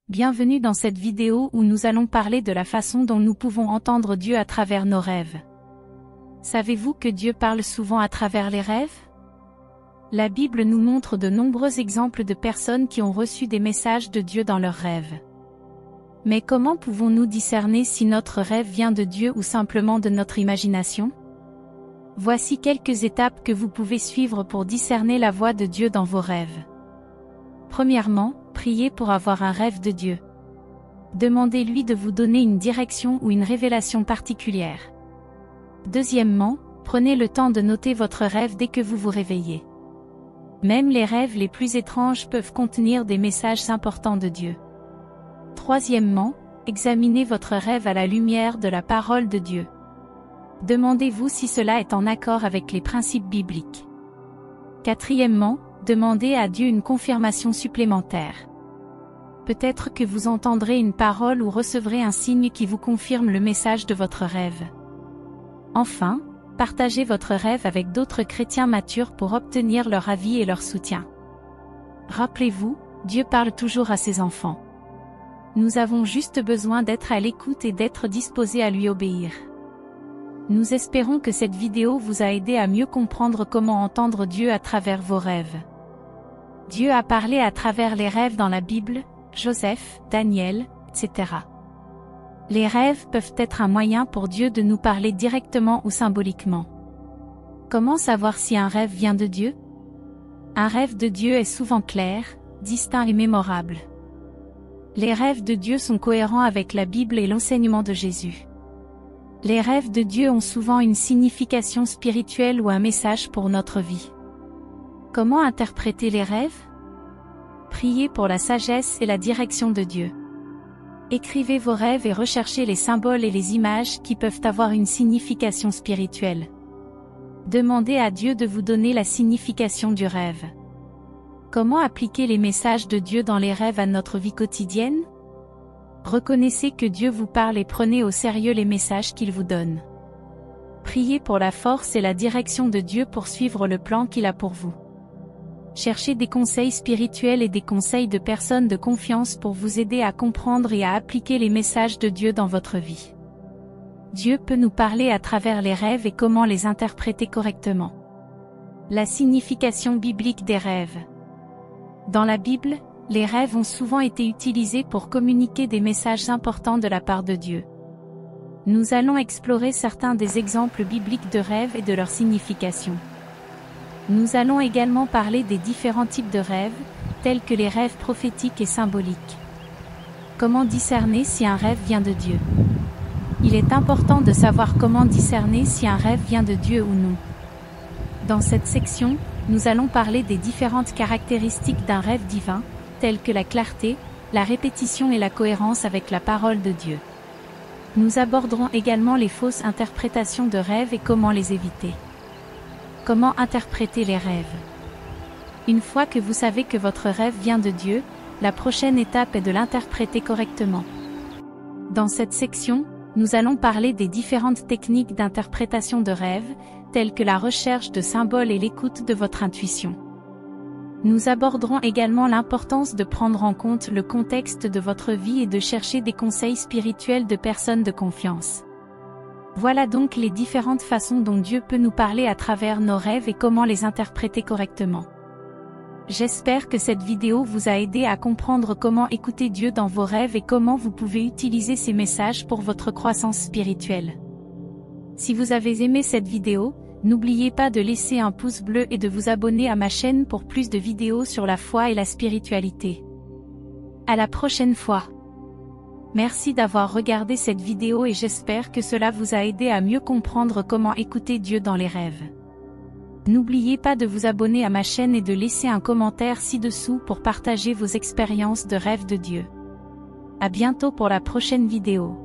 Bienvenue dans cette vidéo où nous allons parler de la façon dont nous pouvons entendre Dieu à travers nos rêves. Savez-vous que Dieu parle souvent à travers les rêves? La Bible nous montre de nombreux exemples de personnes qui ont reçu des messages de Dieu dans leurs rêves. Mais comment pouvons-nous discerner si notre rêve vient de Dieu ou simplement de notre imagination? Voici quelques étapes que vous pouvez suivre pour discerner la voix de Dieu dans vos rêves. Premièrement, priez pour avoir un rêve de Dieu. Demandez-lui de vous donner une direction ou une révélation particulière. Deuxièmement, prenez le temps de noter votre rêve dès que vous vous réveillez. Même les rêves les plus étranges peuvent contenir des messages importants de Dieu. Troisièmement, examinez votre rêve à la lumière de la parole de Dieu. Demandez-vous si cela est en accord avec les principes bibliques. Quatrièmement, demandez à Dieu une confirmation supplémentaire. Peut-être que vous entendrez une parole ou recevrez un signe qui vous confirme le message de votre rêve. Enfin, partagez votre rêve avec d'autres chrétiens matures pour obtenir leur avis et leur soutien. Rappelez-vous, Dieu parle toujours à ses enfants. Nous avons juste besoin d'être à l'écoute et d'être disposés à lui obéir. Nous espérons que cette vidéo vous a aidé à mieux comprendre comment entendre Dieu à travers vos rêves. Dieu a parlé à travers les rêves dans la Bible, Joseph, Daniel, etc. Les rêves peuvent être un moyen pour Dieu de nous parler directement ou symboliquement. Comment savoir si un rêve vient de Dieu? Un rêve de Dieu est souvent clair, distinct et mémorable. Les rêves de Dieu sont cohérents avec la Bible et l'enseignement de Jésus. Les rêves de Dieu ont souvent une signification spirituelle ou un message pour notre vie. Comment interpréter les rêves? Priez pour la sagesse et la direction de Dieu. Écrivez vos rêves et recherchez les symboles et les images qui peuvent avoir une signification spirituelle. Demandez à Dieu de vous donner la signification du rêve. Comment appliquer les messages de Dieu dans les rêves à notre vie quotidienne? Reconnaissez que Dieu vous parle et prenez au sérieux les messages qu'il vous donne. Priez pour la force et la direction de Dieu pour suivre le plan qu'il a pour vous. Cherchez des conseils spirituels et des conseils de personnes de confiance pour vous aider à comprendre et à appliquer les messages de Dieu dans votre vie. Dieu peut nous parler à travers les rêves et comment les interpréter correctement. La signification biblique des rêves. Dans la Bible, les rêves ont souvent été utilisés pour communiquer des messages importants de la part de Dieu. Nous allons explorer certains des exemples bibliques de rêves et de leur signification. Nous allons également parler des différents types de rêves, tels que les rêves prophétiques et symboliques. Comment discerner si un rêve vient de Dieu? Il est important de savoir comment discerner si un rêve vient de Dieu ou non. Dans cette section, nous allons parler des différentes caractéristiques d'un rêve divin, telles que la clarté, la répétition et la cohérence avec la parole de Dieu. Nous aborderons également les fausses interprétations de rêves et comment les éviter. Comment interpréter les rêves? Une fois que vous savez que votre rêve vient de Dieu, la prochaine étape est de l'interpréter correctement. Dans cette section, nous allons parler des différentes techniques d'interprétation de rêves, telles que la recherche de symboles et l'écoute de votre intuition. Nous aborderons également l'importance de prendre en compte le contexte de votre vie et de chercher des conseils spirituels de personnes de confiance. Voilà donc les différentes façons dont Dieu peut nous parler à travers nos rêves et comment les interpréter correctement. J'espère que cette vidéo vous a aidé à comprendre comment écouter Dieu dans vos rêves et comment vous pouvez utiliser ces messages pour votre croissance spirituelle. Si vous avez aimé cette vidéo, n'oubliez pas de laisser un pouce bleu et de vous abonner à ma chaîne pour plus de vidéos sur la foi et la spiritualité. À la prochaine fois. Merci d'avoir regardé cette vidéo et j'espère que cela vous a aidé à mieux comprendre comment écouter Dieu dans les rêves. N'oubliez pas de vous abonner à ma chaîne et de laisser un commentaire ci-dessous pour partager vos expériences de rêve de Dieu. À bientôt pour la prochaine vidéo.